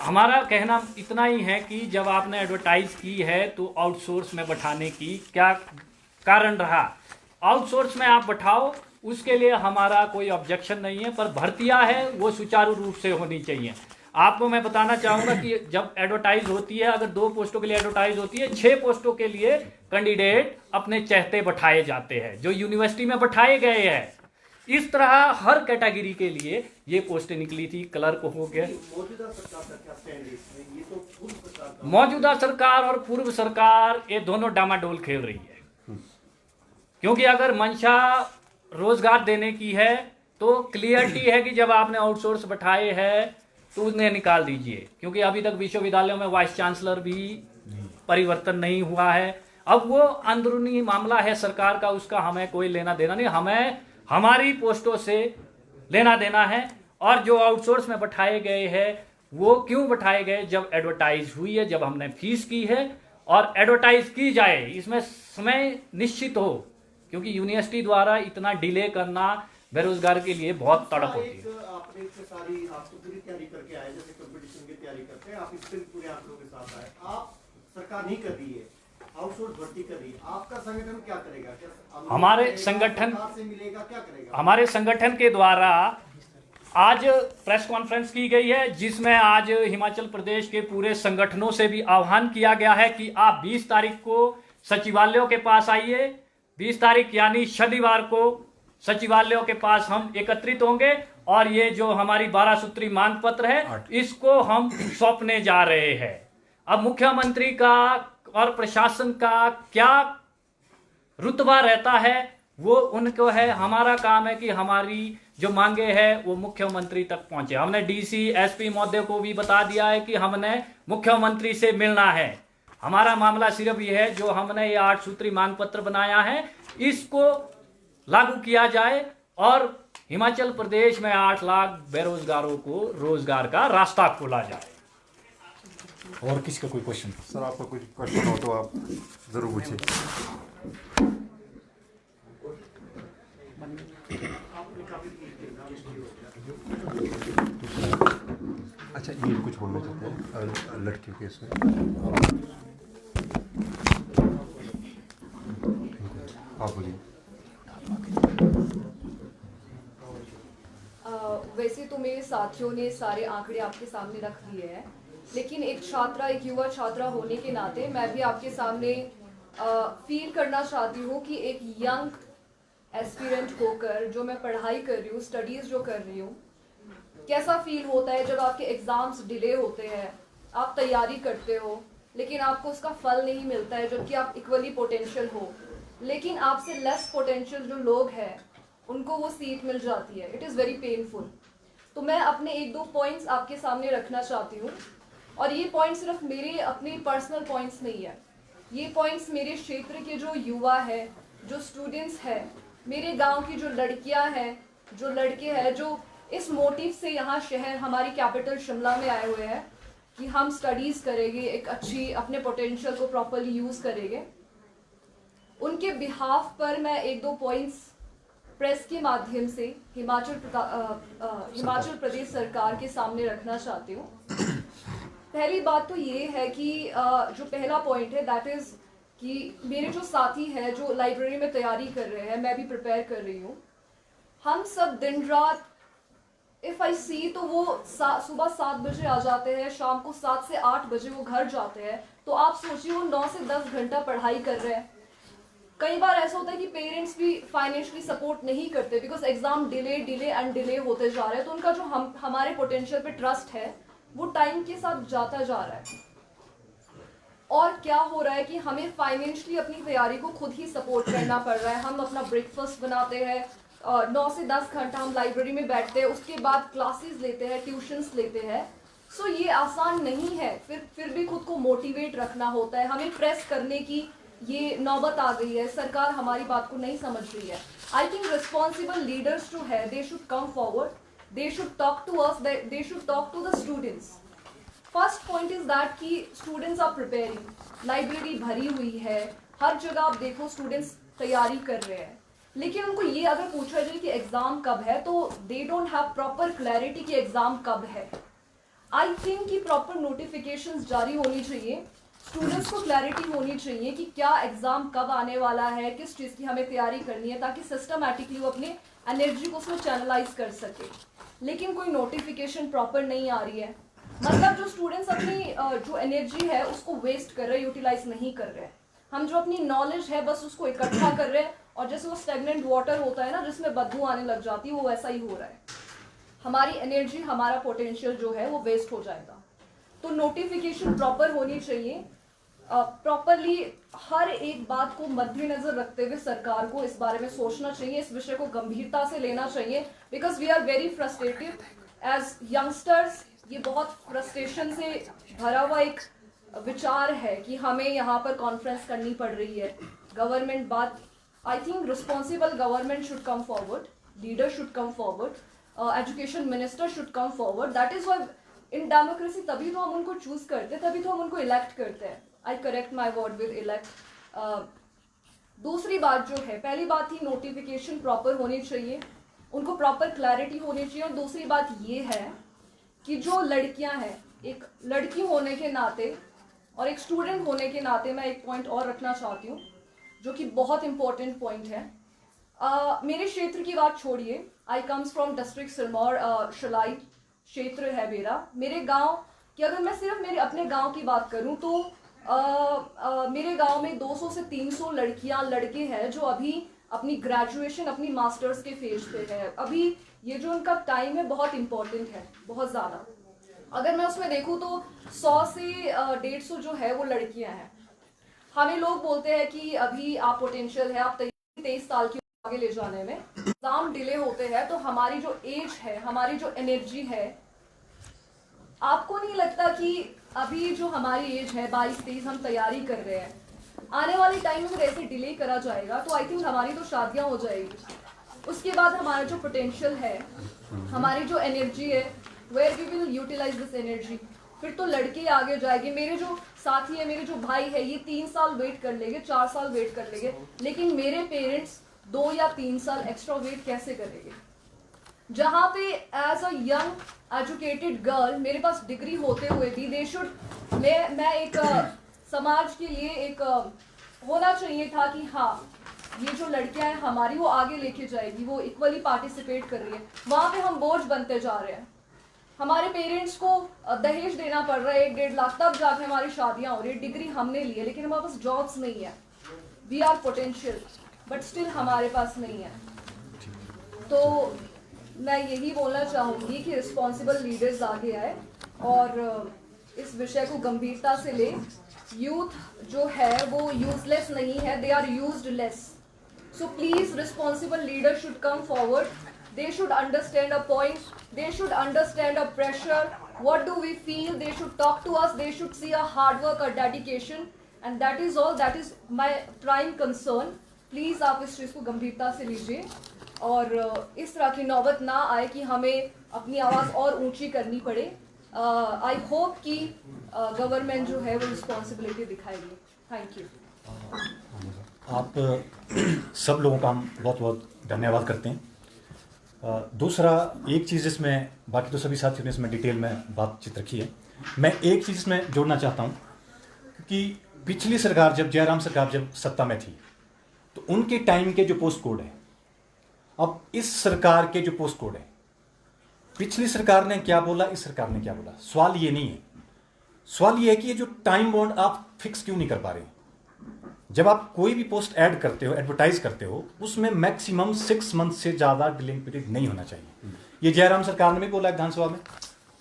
हमारा कहना इतना ही है कि जब आपने एडवर्टाइज की है तो आउटसोर्स में बैठाने की क्या कारण रहा। आउटसोर्स में आप बैठाओ, उसके लिए हमारा कोई ऑब्जेक्शन नहीं है, पर भर्तियां है वो सुचारू रूप से होनी चाहिए। आपको मैं बताना चाहूंगा कि जब एडवर्टाइज होती है, अगर 2 पोस्टों के लिए एडवर्टाइज होती है, 6 पोस्टों के लिए कैंडिडेट अपने चहते बैठाए जाते हैं जो यूनिवर्सिटी में बैठाए गए हैं। इस तरह हर कैटेगरी के लिए ये पोस्टें निकली थी। क्लर्क हो गया। मौजूदा सरकार का क्या स्टैंड है इसमें? ये तो पूर्व सरकार का। मौजूदा सरकार और पूर्व सरकार ये दोनों डामाडोल खेल रही है, क्योंकि अगर मंशा रोजगार देने की है तो क्लियरिटी है कि जब आपने आउटसोर्स बैठाए हैं तो उन्हें निकाल दीजिए, क्योंकि अभी तक विश्वविद्यालयों में वाइस चांसलर भी परिवर्तन नहीं हुआ है। अब वो अंदरूनी मामला है सरकार का, उसका हमें कोई लेना देना नहीं। हमें हमारी पोस्टों से लेना देना है। और जो आउटसोर्स में बैठाए गए हैं वो क्यों बैठाए गए? जब एडवर्टाइज हुई है, जब हमने फीस की है और एडवर्टाइज की जाए, इसमें समय निश्चित हो, क्योंकि यूनिवर्सिटी द्वारा इतना डिले करना बेरोजगार के लिए बहुत तड़प होती है। आपने इससे सारी आप तो पूरी तैयारी करके आए, जैसे कंपटीशन की तैयारी करते हैं आप, इससे पूरे आप लोगों के साथ आए। आप सरकार नहीं कर रही है, आउटसोर्स भर्ती कर रही है, आपका संगठन क्या करेगा? क्या हमारे संगठन से मिलेगा, क्या करेगा? हमारे संगठन के द्वारा आज प्रेस कॉन्फ्रेंस की गई है, जिसमें आज हिमाचल प्रदेश के पूरे संगठनों से भी आह्वान किया गया है कि आप 20 तारीख को सचिवालयों के पास आइए। 20 तारीख यानी शनिवार को सचिवालयों के पास हम एकत्रित होंगे और ये जो हमारी 12 सूत्री मांग पत्र है इसको हम सौंपने जा रहे हैं। अब मुख्यमंत्री का और प्रशासन का क्या रुतबा रहता है वो उनको है। हमारा काम है कि हमारी जो मांगे हैं वो मुख्यमंत्री तक पहुंचे। हमने डीसी एसपी महोदय को भी बता दिया है कि हमने मुख्यमंत्री से मिलना है। हमारा मामला सिर्फ ये है, जो हमने ये 8 सूत्री मांग पत्र बनाया है इसको लागू किया जाए और हिमाचल प्रदेश में 8 लाख बेरोजगारों को रोजगार का रास्ता खोला जाए। और किसी का कोई क्वेश्चन? सर आपका कुछ क्वेश्चन हो तो आप जरूर पूछिए। अच्छा ये कुछ बोलना चाहते हैं लड़कियों के इसमें? आप बोलिए। वैसे तो मेरे साथियों ने सारे आंकड़े आपके सामने रख दिए हैं, लेकिन एक छात्रा, एक युवा छात्रा होने के नाते मैं भी आपके सामने फील करना चाहती हूँ कि एक यंग एस्पिरेंट होकर जो मैं पढ़ाई कर रही हूँ, स्टडीज़ जो कर रही हूँ, कैसा फील होता है जब आपके एग्ज़ाम्स डिले होते हैं, आप तैयारी करते हो लेकिन आपको उसका फल नहीं मिलता है, जबकि आप इक्वली पोटेंशियल हो, लेकिन आपसे लेस पोटेंशियल जो लोग हैं उनको वो सीट मिल जाती है। It is very painful. तो मैं अपने 1-2 पॉइंट्स आपके सामने रखना चाहती हूँ, और ये पॉइंट सिर्फ मेरे अपने पर्सनल पॉइंट्स नहीं है, ये पॉइंट्स मेरे क्षेत्र के जो युवा है, जो स्टूडेंट्स हैं, मेरे गांव की जो लड़कियां हैं, जो लड़के हैं, जो इस मोटिव से यहाँ शहर हमारी कैपिटल शिमला में आए हुए हैं कि हम स्टडीज़ करेंगे, एक अच्छी अपने पोटेंशियल को प्रॉपरली यूज़ करेंगे, उनके बिहाफ पर मैं 1-2 पॉइंट्स प्रेस के माध्यम से हिमाचल प्रदेश सरकार के सामने रखना चाहती हूँ। पहली बात तो ये है कि जो पहला पॉइंट है दैट इज़ कि मेरे जो साथी हैं जो लाइब्रेरी में तैयारी कर रहे हैं, मैं भी प्रिपेयर कर रही हूँ, हम सब दिन रात इफ़ आई सी तो वो सुबह 7 बजे आ जाते हैं, शाम को 7 से 8 बजे वो घर जाते हैं। तो आप सोचिए वो 9 से 10 घंटा पढ़ाई कर रहे हैं। कई बार ऐसा होता है कि पेरेंट्स भी फाइनेंशियली सपोर्ट नहीं करते बिकॉज एग्जाम डिले होते जा रहे हैं, तो उनका जो हमारे पोटेंशियल पे ट्रस्ट है वो टाइम के साथ जाता जा रहा है। और क्या हो रहा है कि हमें फाइनेंशियली अपनी तैयारी को खुद ही सपोर्ट करना पड़ रहा है। हम अपना ब्रेकफास्ट बनाते हैं, 9 से 10 घंटा हम लाइब्रेरी में बैठते हैं, उसके बाद क्लासेस लेते हैं, ट्यूशन्स लेते हैं। सो ये आसान नहीं है। फिर भी खुद को मोटिवेट रखना होता है। हमें प्रेस करने की ये नौबत आ गई है, सरकार हमारी बात को नहीं समझ रही है। आई थिंक रिस्पॉन्सिबल लीडर्स जो है they should come forward, they should talk to us, they should talk to the students. First point is that कि स्टूडेंट्स आर प्रिपेयरिंग, लाइब्रेरी भरी हुई है, हर जगह आप देखो स्टूडेंट्स तैयारी कर रहे हैं, लेकिन उनको ये अगर पूछा जाए कि एग्जाम कब है तो they don't have proper clarity कि एग्जाम कब है। आई थिंक कि प्रॉपर नोटिफिकेशंस जारी होनी चाहिए, स्टूडेंट्स को क्लैरिटी होनी चाहिए कि क्या एग्जाम कब आने वाला है, किस चीज़ की हमें तैयारी करनी है, ताकि सिस्टमैटिकली वो अपने एनर्जी को उसमें चैनलाइज कर सके। लेकिन कोई नोटिफिकेशन प्रॉपर नहीं आ रही है। मतलब जो स्टूडेंट्स अपनी जो एनर्जी है उसको वेस्ट कर रहे हैं, यूटिलाइज नहीं कर रहे हैं। हम जो अपनी नॉलेज है बस उसको इकट्ठा कर रहे हैं, और जैसे वो स्टेगनेंट वाटर होता है ना जिसमें बदबू आने लग जाती है, वो वैसा ही हो रहा है। हमारी एनर्जी, हमारा पोटेंशियल जो है वो वेस्ट हो जाएगा। तो नोटिफिकेशन प्रॉपर होनी चाहिए, प्रॉपरली हर एक बात को मद्देनजर रखते हुए सरकार को इस बारे में सोचना चाहिए, इस विषय को गंभीरता से लेना चाहिए, because we are very frustrated as youngsters. ये बहुत फ्रस्ट्रेशन से भरा हुआ एक विचार है कि हमें यहाँ पर कॉन्फ्रेंस करनी पड़ रही है। गवर्नमेंट बात, I think responsible government should come forward, leader should come forward, education minister should come forward. That is why in democracy तभी तो हम उनको चूज करते हैं, तभी तो हम उनको इलेक्ट करते हैं। आई correct my word with elect. दूसरी बात जो है, पहली बात थी नोटिफिकेशन प्रॉपर होनी चाहिए, उनको प्रॉपर क्लैरिटी होनी चाहिए। और दूसरी बात ये है कि जो लड़कियां हैं, एक लड़की होने के नाते और एक स्टूडेंट होने के नाते मैं एक पॉइंट और रखना चाहती हूँ जो कि बहुत इंपॉर्टेंट पॉइंट है। मेरे क्षेत्र की बात छोड़िए, आई कम्स फ्रॉम डिस्ट्रिक्ट सिरमौर, शलाई क्षेत्र है मेरा। मेरे गांव की अगर मैं सिर्फ मेरे अपने गांव की बात करूं तो मेरे गांव में 200 से 300 लड़कियां लड़के हैं जो अभी अपनी ग्रेजुएशन, अपनी मास्टर्स के फेज पे है। अभी ये जो उनका टाइम है बहुत इंपॉर्टेंट है, बहुत ज़्यादा। अगर मैं उसमें देखूं तो 100 से 150 जो है वो लड़कियां हैं। हमें लोग बोलते हैं कि अभी आप पोटेंशियल है, आप 23 साल की आगे ले जाने में, एग्जाम डिले होते हैं, तो हमारी जो एज है, हमारी जो एनर्जी है, आपको नहीं लगता कि अभी जो हमारी एज है 22-23, हम तैयारी कर रहे हैं, आने वाले टाइम में ऐसे डिले करा जाएगा तो आई थिंक हमारी तो शादियां हो जाएगी। उसके बाद हमारा जो पोटेंशियल है, हमारी जो एनर्जी है, where we will utilise this energy, फिर तो लड़के आगे जाएंगे। मेरे जो साथी है, मेरे जो भाई है, ये 3 साल वेट कर लेंगे, 4 साल वेट कर लेंगे, लेकिन मेरे पेरेंट्स 2 या 3 साल एक्स्ट्रा वेट कैसे करेंगे? जहाँ पे as a young educated girl मेरे पास डिग्री होते हुए भी दे शुड, मैं एक समाज के लिए एक होना चाहिए था कि हाँ, ये जो लड़कियां हैं हमारी, वो आगे लेके जाएगी, वो इक्वली पार्टिसिपेट कर रही है। वहाँ पे हम बोझ बनते जा रहे हैं। हमारे पेरेंट्स को दहेज देना पड़ रहा है 1-1.5 लाख, तब जाके हमारी शादियां हो रही है। डिग्री हमने ली है लेकिन हमारे पास जॉब्स नहीं है। We are potential but still हमारे पास नहीं है। तो मैं यही बोलना चाहूँगी कि रिस्पॉन्सिबल लीडर्स आगे आए और इस विषय को गंभीरता से ले। यूथ जो है वो यूजलेस नहीं है, they are used less. So please, responsible leaders should come forward. They should understand a point. They should understand a pressure. What do we feel? They should talk to us. They should see a hard work, a dedication. And that is all. That is my prime concern. Please आप इस चीज़ को गंभीरता से लीजिए और इस तरह की नौबत ना आए कि हमें अपनी आवाज़ और ऊंची करनी पड़े। I hope कि गवर्नमेंट जो है वो रिस्पॉन्सिबिलिटी दिखाएगी। Thank you. आप सब लोगों का हम बहुत बहुत धन्यवाद करते हैं। दूसरा एक चीज़ इसमें, बाकी तो सभी साथियों ने इसमें डिटेल में बातचीत रखी है, मैं एक चीज़ इसमें जोड़ना चाहता हूँ कि पिछली सरकार जब जयराम सरकार जब सत्ता में थी तो उनके टाइम के जो पोस्ट कोड है, अब इस सरकार के जो पोस्ट कोड है, पिछली सरकार ने क्या बोला, इस सरकार ने क्या बोला, सवाल ये नहीं है। सवाल ये है कि ये जो टाइम बॉन्ड आप फिक्स क्यों नहीं कर पा रहे हैं। जब आप कोई भी पोस्ट ऐड करते हो, एडवर्टाइज करते हो, उसमें मैक्सिमम 6 मंथ से ज़्यादा डिलेइंग पीरियड नहीं होना चाहिए। ये जयराम सरकार ने भी बोला विधानसभा में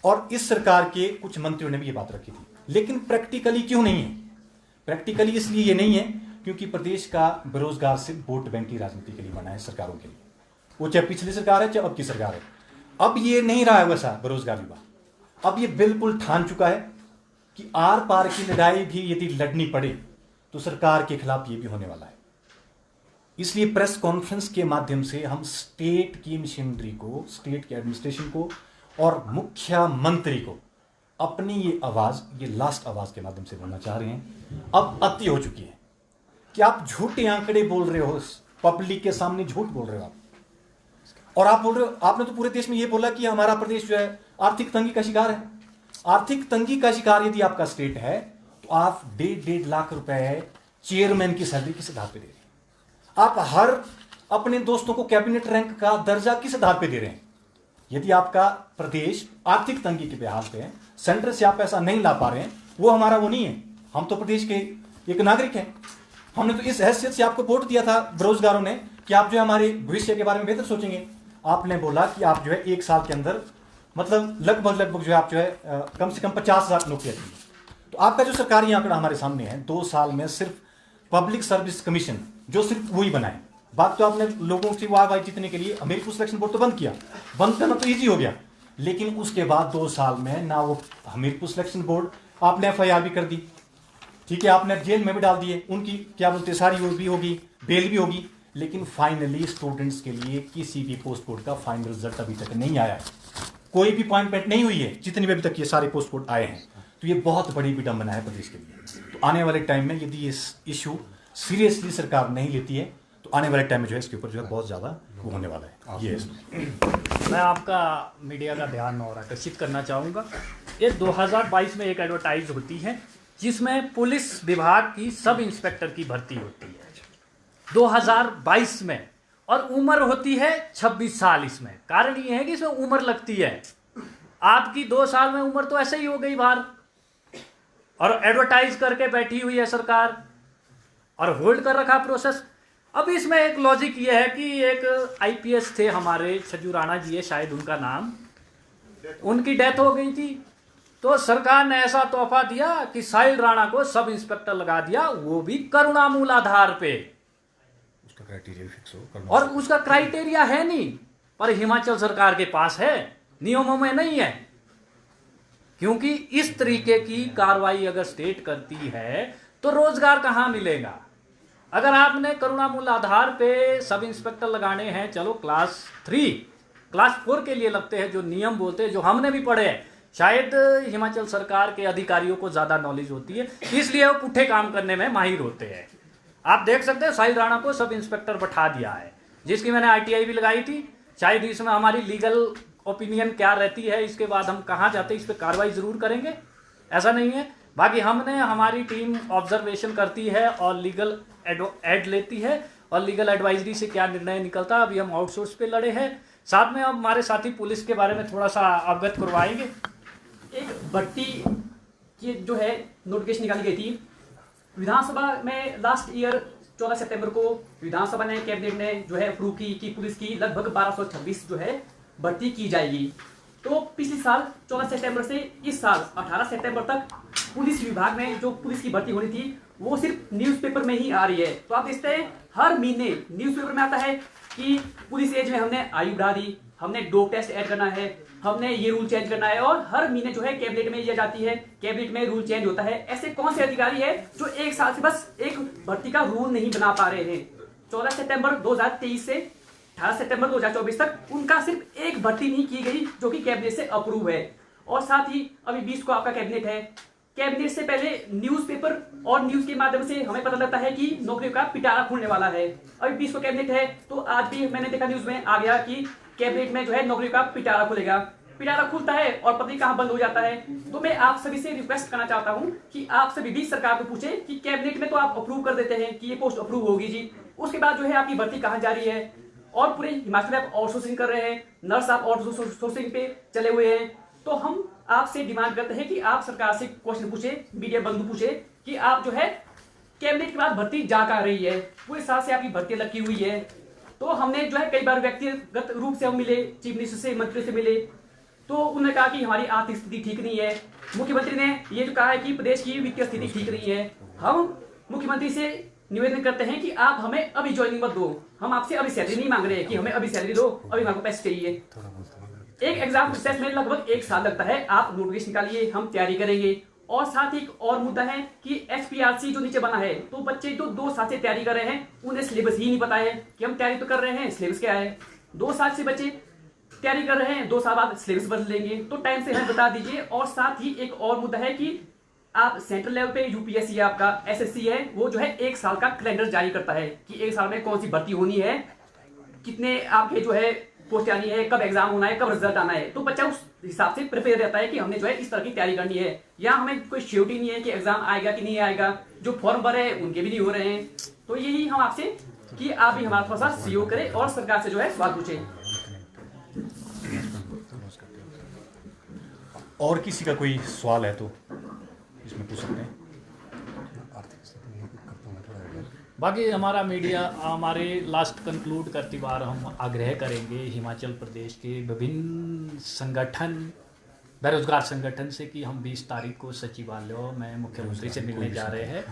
और इस सरकार के कुछ मंत्रियों ने भी ये बात रखी थी। लेकिन प्रैक्टिकली क्यों नहीं है? प्रैक्टिकली इसलिए ये नहीं है क्योंकि प्रदेश का बेरोजगार सिर्फ वोट बैंक की राजनीति के लिए बना है, सरकारों के लिए, वो चाहे पिछली सरकार है चाहे अब की सरकार है। अब ये नहीं रहा है वैसा बेरोजगार युवा। अब ये बिल्कुल ठान चुका है कि आर पार की लड़ाई भी यदि लड़नी पड़े तो सरकार के खिलाफ ये भी होने वाला है। इसलिए प्रेस कॉन्फ्रेंस के माध्यम से हम स्टेट की मशीनरी को, स्टेट के एडमिनिस्ट्रेशन को और मुख्यमंत्री को अपनी ये आवाज़, ये लास्ट आवाज़ के माध्यम से बोलना चाह रहे हैं। अब अति हो चुकी है कि आप झूठे आंकड़े बोल रहे हो, पब्लिक के सामने झूठ बोल रहे हो आप, और आप बोल रहे हो, आपने तो पूरे देश में ये बोला कि हमारा प्रदेश जो है आर्थिक तंगी का शिकार है। आर्थिक तंगी का शिकार यदि आपका स्टेट है तो आप 1.5 लाख रुपए चेयरमैन की सैलरी किस आधार पे दे रहे हैं? आप हर अपने दोस्तों को कैबिनेट रैंक का दर्जा किस आधार पे दे रहे हैं? यदि आपका प्रदेश आर्थिक तंगी के हाल पे है, सेंटर से आप पैसा नहीं ला पा रहे हैं, वो हमारा वो नहीं है। हम तो प्रदेश के एक नागरिक हैं। हमने तो इस हैसियत से आपको वोट दिया था बेरोजगारों ने कि आप जो है हमारे भविष्य के बारे में बेहतर सोचेंगे। आपने बोला कि आप जो है 1 साल के अंदर मतलब लगभग जो है आप जो है कम से कम 50,000 नौकरियां दी। तो आपका जो सरकारी आंकड़ा हमारे सामने है, 2 साल में सिर्फ पब्लिक सर्विस कमीशन जो सिर्फ वही बनाए। बात तो आपने लोगों से वाहवाही जीतने के लिए हमीरपुर सिलेक्शन बोर्ड तो बंद किया, बंद करना तो ईजी हो गया, लेकिन उसके बाद 2 साल में ना वो हमीरपुर सिलेक्शन बोर्ड, आपने FIR भी कर दी, ठीक है, आपने जेल में भी डाल दिए, उनकी क्या बोलते सारी वो भी होगी, बेल भी होगी, लेकिन फाइनली स्टूडेंट्स के लिए किसी भी पोस्ट कोड का फाइनल रिजल्ट अभी तक नहीं आया है। कोई भी अपॉइंटमेंट नहीं हुई है जितनी भी अभी तक ये सारे पोस्ट कोड आए हैं। तो ये बहुत बड़ी विडंबना है प्रदेश के लिए। तो आने वाले टाइम में यदि इस इशू सीरियसली सरकार नहीं लेती है तो आने वाले टाइम में जो है इसके ऊपर जो है बहुत ज़्यादा वो होने वाला है। ये मैं आपका मीडिया का ध्यान और आकर्षित करना चाहूँगा। ये 2022 में एक एडवर्टाइज होती है जिसमें पुलिस विभाग की सब इंस्पेक्टर की भर्ती होती है 2022 में, और उम्र होती है 26 साल। इसमें कारण ये है कि इसमें उम्र लगती है। आपकी 2 साल में उम्र तो ऐसे ही हो गई बाहर, और एडवर्टाइज करके बैठी हुई है सरकार और होल्ड कर रखा प्रोसेस। अब इसमें एक लॉजिक ये है कि एक IPS थे हमारे, छज्जू राणा जी है शायद उनका नाम, उनकी डेथ हो गई थी, तो सरकार ने ऐसा तोहफा दिया कि साहिल राणा को सब इंस्पेक्टर लगा दिया, वो भी करुणामूल आधार पे। उसका क्राइटेरिया फिक्स हो, और उसका क्राइटेरिया है नहीं, पर हिमाचल सरकार के पास है, नियमों में नहीं है। क्योंकि इस तरीके की कार्रवाई अगर स्टेट करती है तो रोजगार कहां मिलेगा। अगर आपने करुणामूल आधार पे सब इंस्पेक्टर लगाने हैं, चलो क्लास 3 क्लास 4 के लिए लगते हैं, जो नियम बोलते हैं, जो हमने भी पढ़े हैं। शायद हिमाचल सरकार के अधिकारियों को ज्यादा नॉलेज होती है, इसलिए वो पुट्ठे काम करने में माहिर होते हैं। आप देख सकते हैं साहिल राणा को सब इंस्पेक्टर बैठा दिया है, जिसकी मैंने ITI भी लगाई थी। शायद इसमें हमारी लीगल ओपिनियन क्या रहती है, इसके बाद हम कहाँ जाते हैं, इस पर कार्रवाई जरूर करेंगे, ऐसा नहीं है। बाकी हमारी टीम ऑब्जर्वेशन करती है और लीगल एड लेती है, और लीगल एडवाइजरी से क्या निर्णय निकलता है। अभी हम आउटसोर्स पे लड़े हैं, साथ में अब हमारे साथी पुलिस के बारे में थोड़ा सा अवगत करवाएंगे। एक भर्ती की जो है नोटिफिकेशन निकाली गई थी विधानसभा में लास्ट ईयर 14 सितंबर को विधानसभा ने, कैबिनेट ने जो है अप्रूव की कि पुलिस की लगभग 1226 जो है भर्ती की जाएगी। तो पिछले साल 14 सितंबर से इस साल 18 सितंबर तक पुलिस विभाग में जो पुलिस की भर्ती होनी थी वो सिर्फ न्यूज़पेपर में ही आ रही है। तो आप देखते हैं हर महीने न्यूज़पेपर में आता है कि पुलिस एज में हमने आयु बढ़ा दी, हमने डोप टेस्ट ऐड करना है, हमने ये रूल चेंज करना है, और हर महीने जो है कैबिनेट में ये जाती है, कैबिनेट में रूल चेंज होता है। ऐसे कौन से अधिकारी है जो 1 साल से बस एक भर्ती का रूल नहीं बना पा रहे हैं। 14 सितंबर 2023 से 18 सितंबर 2024 तक उनका सिर्फ एक भर्ती नहीं की गई जो कि कैबिनेट से अप्रूव है। और साथ ही अभी 20 को आपका कैबिनेट है, कैबिनेट से पहले न्यूज़पेपर और न्यूज के माध्यम से हमें पता लगता है कि नौकरियों का पिटारा खुलने वाला है। अभी 20 को कैबिनेट है, तो आज भी मैंने देखा न्यूज में आ गया कि कैबिनेट में जो है नौकरियों का पिटारा खुलेगा। पिटारा खुलता है और पता नहीं कहां बंद हो जाता है। तो मैं आप सभी से रिक्वेस्ट करना चाहता हूं कि आप सभी भी सरकार को पूछे कि कैबिनेट में तो आप अप्रूव कर देते हैं कि ये पोस्ट अप्रूव होगी जी, उसके बाद जो है आपकी भर्ती कहां जा रही है। और पूरे हिमाचल में आप आउटसोर्सिंग कर रहे हैं, नर्स आप आउटसोर्सिंग पे चले हुए हैं। तो हम आपसे डिमांड करते हैं कि आप सरकार से क्वेश्चन पूछे, मीडिया बंधु पूछे कि आप जो है कैबिनेट के बाद भर्ती जा कर रही है, पूरे साल से आपकी भर्ती लगी हुई है। तो हमने जो है कई बार व्यक्तिगत रूप से हम मिले, चीफ मिनिस्टर से, मंत्री से मिले, तो उन्होंने कहा कि हमारी आर्थिक स्थिति ठीक नहीं है। मुख्यमंत्री ने ये जो कहा है कि प्रदेश की वित्तीय स्थिति ठीक नहीं है। हम मुख्यमंत्री से निवेदन करते हैं कि आप हमें अभी ज्वाइनिंग मत दो, हम आपसे अभी सैलरी नहीं मांग रहे हैं कि हमें अभी सैलरी दो, अभी हमारे को पैसे चाहिए। एक एग्जाम प्रोसेस में लगभग 1 साल लगता है, आप नोटिफिकेशन निकालिए, हम तैयारी करेंगे। और साथ ही एक और मुद्दा है कि SPRC जो नीचे बना है, तो बच्चे जो 2 साल से तैयारी कर रहे हैं उन्हें सिलेबस ही नहीं पता है कि हम तैयारी तो कर रहे हैं, सिलेबस क्या है। 2 साल से बच्चे तैयारी कर रहे हैं, 2 साल बाद सिलेबस बदल लेंगे, तो टाइम से हमें बता दीजिए। और साथ ही एक और मुद्दा है कि आप सेंट्रल लेवल पे UPSC है, आपका SSC है, वो जो है 1 साल का कैलेंडर जारी करता है कि 1 साल में कौन सी भर्ती होनी है, कितने आपके जो है पोस्ट आनी है, कब एग्जाम होना है, कब रिजल्ट आना है। तो बच्चा उस हिसाब से प्रिपेयर रहता है कि हमने जो है इस तरह की तैयारी करनी है। या हमें कोई श्योरिटी नहीं है कि एग्जाम आएगा कि नहीं आएगा, जो फॉर्म भरे हैं उनके भी नहीं हो रहे हैं। तो यही हम आपसे कि आप भी हमारा थोड़ा सा सहयोग करें और सरकार से जो है सवाल पूछें। और किसी का कोई सवाल है तो इसमें पूछ सकते हैं। आर्थिक स्थिति में करता हूँ थोड़ा आइडिया। बाकी हमारा मीडिया हमारे लास्ट कंक्लूड करते बार हम आग्रह करेंगे हिमाचल प्रदेश के विभिन्न संगठन बेरोजगार संगठन से कि हम 20 तारीख को सचिवालय में मुख्यमंत्री से मिलने जा रहे हैं।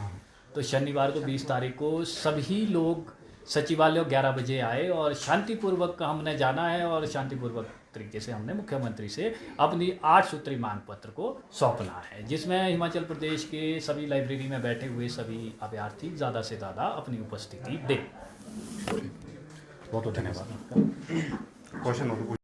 तो शनिवार को 20 तारीख को सभी लोग सचिवालय 11 बजे आए और शांतिपूर्वक हमने जाना है और शांतिपूर्वक तरीके से हमने मुख्यमंत्री से अपनी 8 सूत्री मांग पत्र को सौंपना है, जिसमें हिमाचल प्रदेश के सभी लाइब्रेरी में बैठे हुए सभी अभ्यर्थी ज़्यादा से ज़्यादा अपनी उपस्थिति दें। बहुत बहुत धन्यवाद आपका। क्वेश्चन हो तो